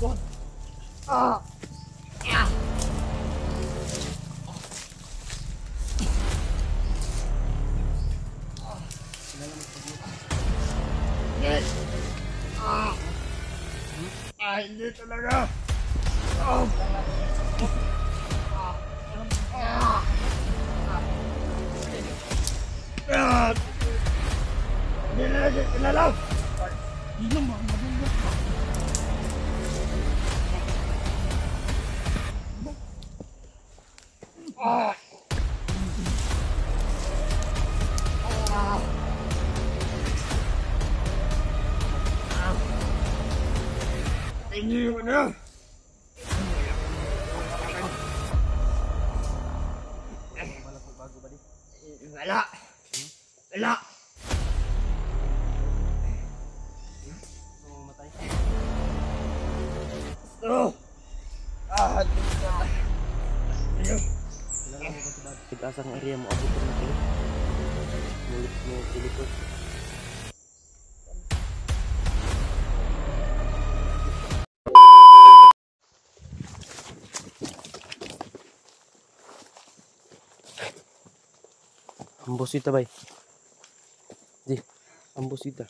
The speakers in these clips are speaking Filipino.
Ah! Ah! Yes! Ah! Ah, hindi talaga! Oh! Ah! Ah! Hindi na lagi kinalaw! Hindi na mabugbog. Ah! Ah! Tingin mo na! Wala! Wala! Oh! Ah! Pag-asang area mo abot na ito. Mulit mo teleport. Ambosita bay. Di, ambosita.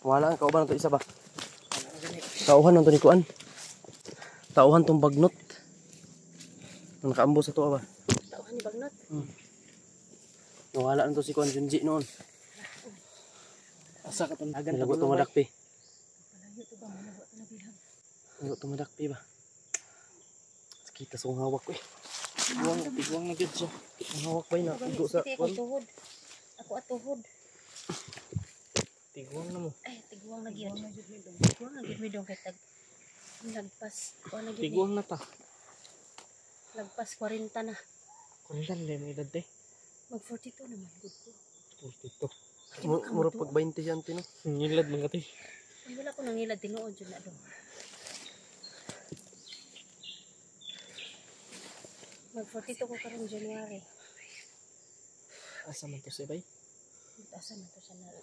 Wala ang kauban ito isa ba? Tauhan ang ito ni Kuan. Tauhan tong bagnot. Nakaambos ito ba? Tauhan ni bagnot. Nawala nito si Kuan Junji noon. Asa ka itong dagan? Nilagot tumadakpi. Palayo ito ba? Malago ito na bilang. Nilagot tumadakpi ba? Kita sa kong hawak ko eh. Tigwang na gid siya. Ang hawak ba yun? Igo sa Ako Kuan. tuhod. Ako atuhod. Tigwang na mo. Ay, tigwang na gid. Tigwang na gid mi dong kay tag lagpas. Kuan na gid. Tigwang na ta. Lagpas 40 na. Kundan le may edad eh. Mag 42 naman gud ko. Pultito. Mura pag 20 siya no? Ngilad mga ti. Ay wala ko nangilad tinuod jud na dong. Mag 42 ko karon January. Asa man to si bay? Asa na to siya na.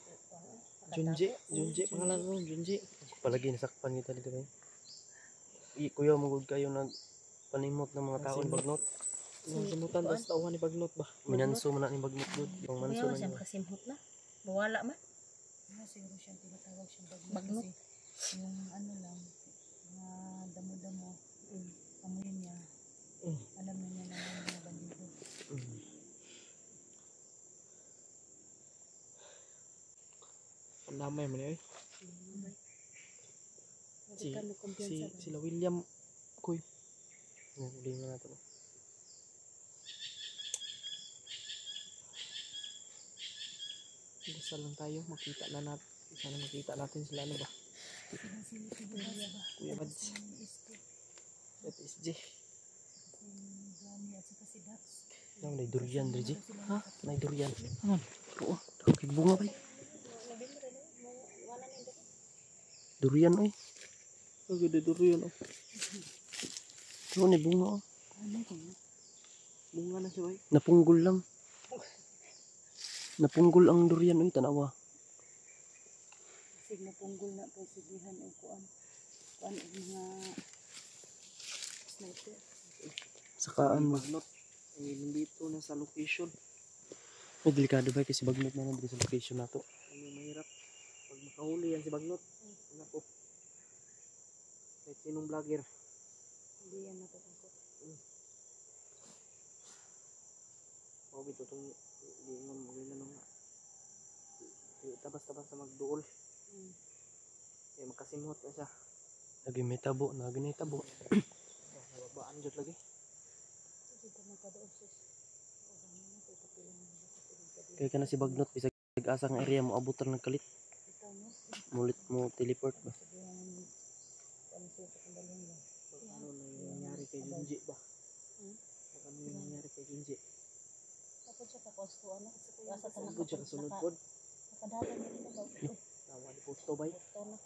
Junji pangalan mo Junji. Palagi nasakpan kita dito ba? Kuya magod kayo nag panimot ng mga taon bagnot. Yung simutan das tauhan ni bagnot ba? Minanso man na ni bagnot gud. Yung manso Ngayon na siya niya. makasimhot na. Bawala man. Siguro siyang tinatawag siyang Bagnot. Kasi yung ano lang, mga damo-damo, amoy niya, alam na niya na yung mga bandido. Pandamay man eh. Nagkan mo kumpiyansa. Sila William Kuy. Hindi mo na ito. Dasal lang tayo, makita na natin. Sana makita natin sila ano ba? Kuya Mads. At SJ. Yung may durian Driji. Ha? May durian. Aman. Oo. Takig bunga ba? Durian oy. Ang ganda durian oh. Ano ni bunga oh. Bunga na siya bay. Napunggol lang. Napunggol ang durian oy tanawa. Kasi napunggol na po sibihan o kuan ang mga sniper. Sakaan mo. Bagnot. Ang dito na sa location. May delikado ba kasi bagnot na lang dito sa location na to. Ano mahirap. Pag makahuli yan si bagnot. Ano po. Kahit sinong vlogger. Hindi yan natutungkot. Huwag ito itong liingon mo rin ano nga. Tabas-tabas na magduol. Kaya makasimhot na siya. Lagi may tabo, lagi may tabo. Nababaan dyan lagi. Kaya ka na si bagnot bisag asa nga area mo abutan ng kalit. Mulit mo teleport ba? Ano na yung nangyari kay Junji ba? Ano yung nangyari kay Junji? Ako siya kaposto ano? Asa ta Saan siya kasunod po? nakadalan nila ba? Nawa ni Pusto ba? Ito na.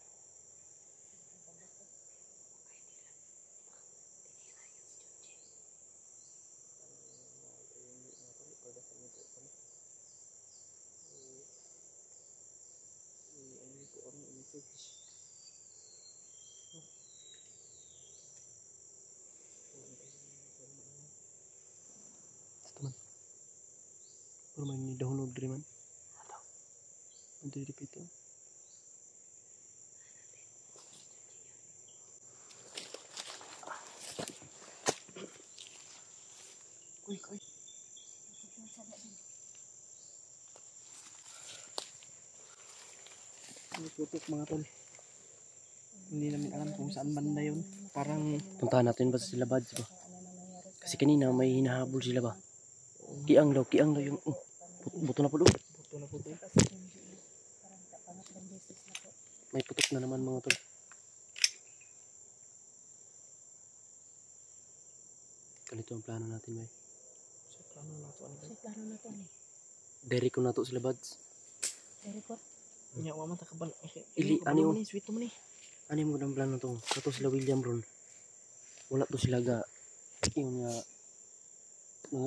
Pero may ni dahunog diri man. Ano dito? Uy. May putok mga tol. Hindi namin alam kung saan banda yun. Parang Puntahan natin ba sila Bads ba? Kasi kanina may hinahabol sila ba? Kiang daw yung buto na po doon. buto na putok. May putok na naman mga tol. Ganito ang plano natin ba? So, plano na ito. So, plano na to ni. Derek ko na to sila Bads. Very good. Nya, wa man takabal. Ili, ano yun? Sweet mo ni. Ano mo ng plano to? Kato sila William ron. Wala to sila ga. Yung nga.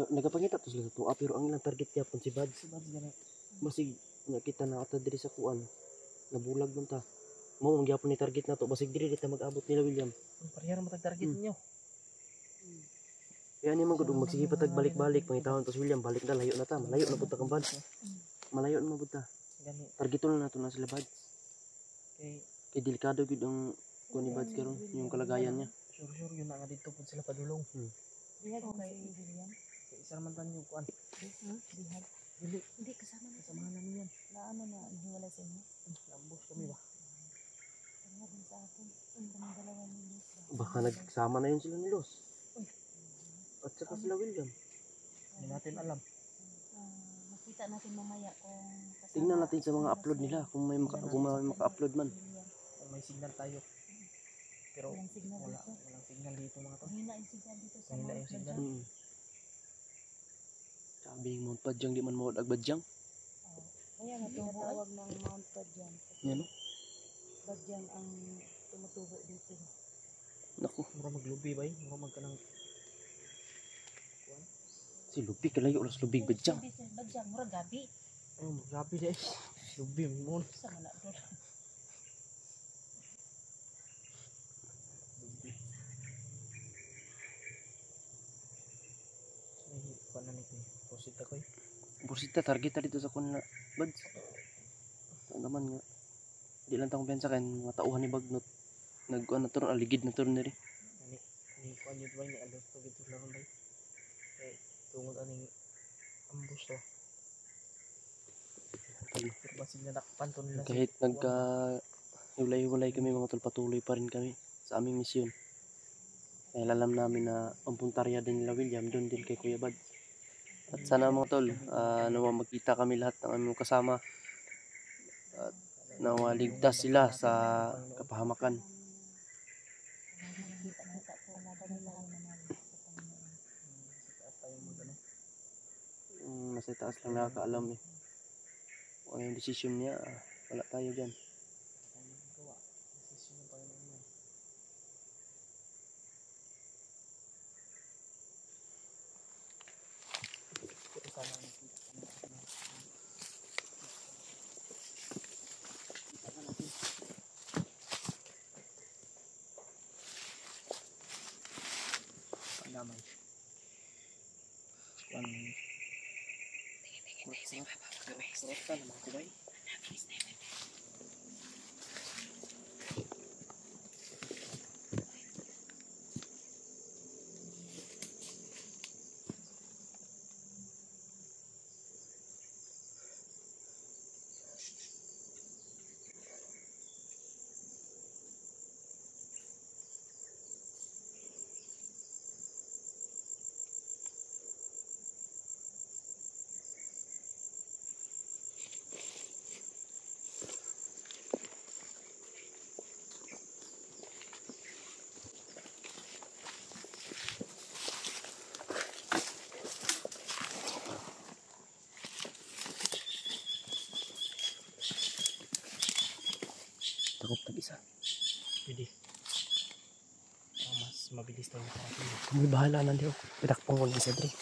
Nagapangita to sila to. Pero ang ilang target yapon si Bads. Si Bads gani. Basig nakita na ata diri sa kuan. Nabulag nun ta. Mao ang gyapon ni target na to. Basig diri dito mag-abot nila William. Ang parehara matag target ninyo. Kaya ni man gud magsige patag balik-balik pangitawon to si William balik na layo na ta. Malayo na pud ta kang Bads. Malayo na mabud ta. Gani. Targeton na nato na sila Bads. Kay Kay delikado gud ang kuan ni Bads karon yung kalagayan niya. sure yun na nga dito pud sila padulong. Dihag mo kay William. Kay isa man tan yung kuan. Dihag. Dili Hindi kasama na. kasamahan namin yan. Na ano na, hiwala sa inyo. Ambos kami ba? Ano din sa atin. Kaming dalawa ni Liz ba? Baka nagsama na yun sila ni Los. At saka sila William. Hindi natin alam. Makita natin mamaya kung kasama. Tingnan natin sa mga upload nila kung may maka-upload man. William. Kung may signal tayo. Pero Walang signal wala, dito. walang signal dito mga to. Mahina yung signal dito sa Mahina Mount yung signal. Badjang. Sabi yung Mount Badjang di man mo Badjang. Kaya nga tinatawag ng Mount Badjang. Kasi Yan o. Badjang ang tumutubo dito. Naku, Mura maglubi ba eh? Mura magkanang si Lupi kalayo ulas Lubig Badjang. Badjang, mura gabi. ayun, grabe deh. Lubi mo. Sa mana doon. May kuan na ni posit ako eh. Bursita target ta dito sa kun na Bads. Ang naman nga. Di lang ta kumpensa kay mga tauhan ni Bagnot. Nagkuan na turon aligid na turon diri. Ni kuan yun ba ni alert to dito laron ba? Kay tungod aning ambus to. Pero basin na nakpan to nila. Kahit nagka hiwalay-hiwalay kami mga tol, patuloy pa rin kami sa aming misyon. Dahil alam namin na ang puntarya din nila William doon din kay Kuya Bad. At sana mga tol, nawa magkita kami lahat ng aming kasama. At nawa ligtas sila sa kapahamakan. Nasa taas lang nakakaalam eh. Kung ano yung desisyon niya, wala tayo dyan. Naman. Kurota naman ko ba eh? Takot tag-isa. Pwede. Mas mabilis tayo makarating. Kami bahala nandiyo. Pinakpong ko ni Cedric.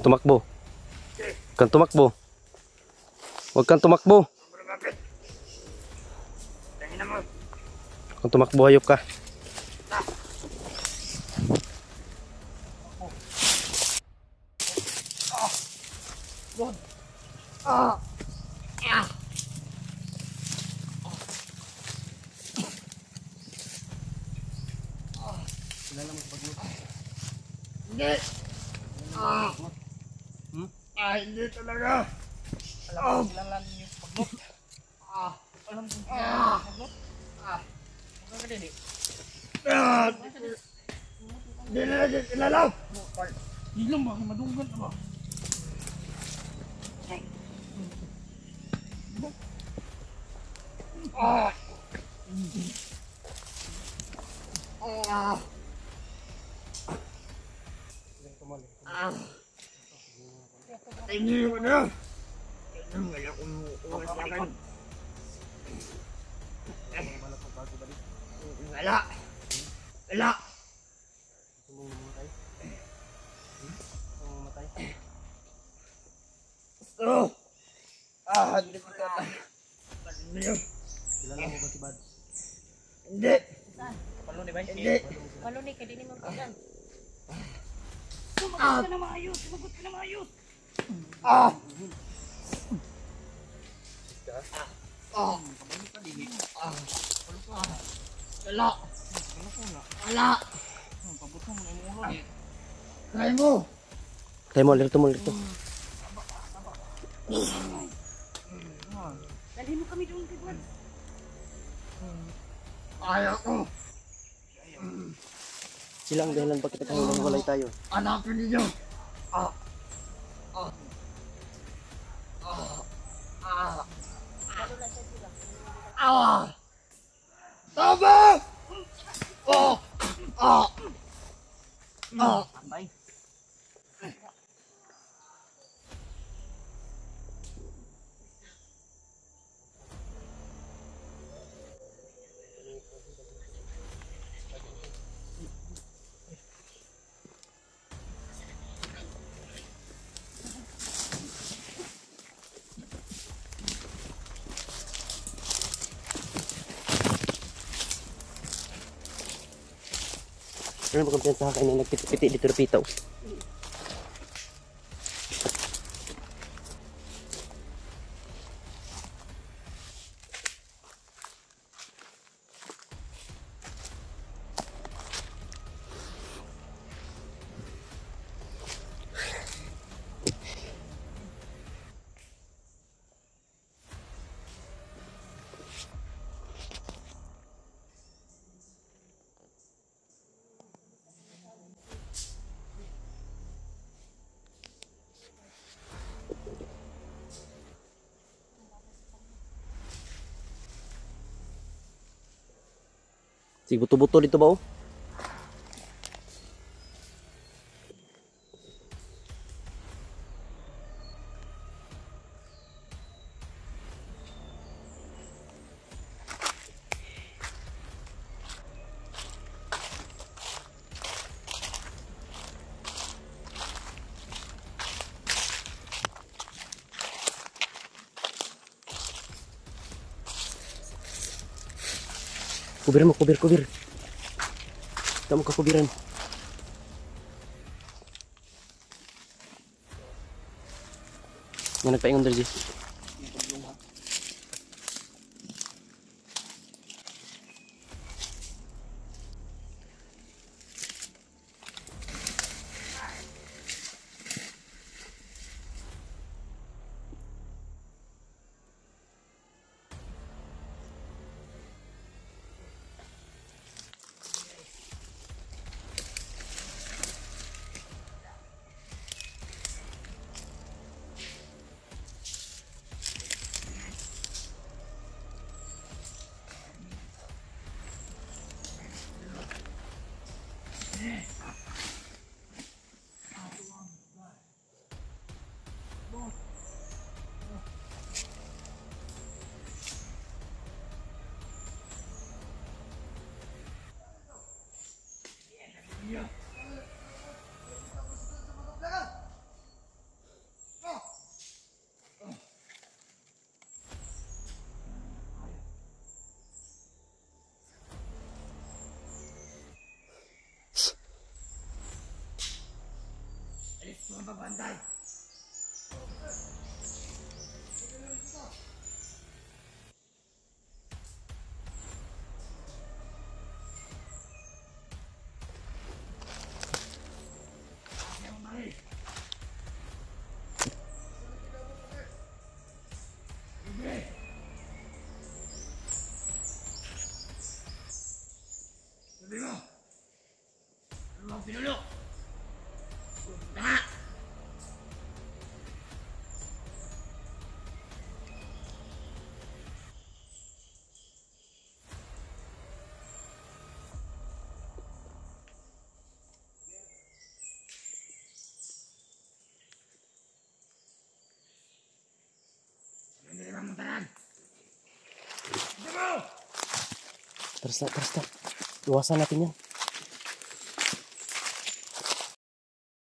kang tumakbo. Huwag kang tumakbo. Huwag kang tumakbo. Huwag kang tumakbo, hayop ka. Hindi talaga. Alam ko lang yung paglot. Alam ko lang paglot. Huwag ka din eh. Hindi na natin ilalaw. Hindi lang ba? Madunggan na ba? Hindi mo na. Hindi mo kumukuha sa akin. Wala. Wala. Gusto mong mamatay? Gusto mong mamatay? Gusto. Hindi ko ka. Hindi. Kilala mo ba si Bad? Hindi. Saan? Palo ni Bay? Hindi. Malunay ka din mo pagdan. Sumagot ka na maayos. Sumagot ka na maayos. Wala. Wala. Kaya mo. Tayo mo, lirto mo, lirto. Dalhin mo kami doon, Edward. Ayaw ko. Sila ang dahilan bakit nagkahiwalay tayo. Hanapin ninyo. Tama! Patay. Meron ba kumpiyansa sa akin na nagpiti-piti dito na pitaw? Sige, buto-buto dito ba oh? Kubir mo, kubir. Tak mo kakubiran. Nga nagpaingon dali. kang pagbantay. Sabi mo, ano ang pinulo? Punta! Hindi naman muntaran! Sabi mo! Terus tak. Iwasan natin yan.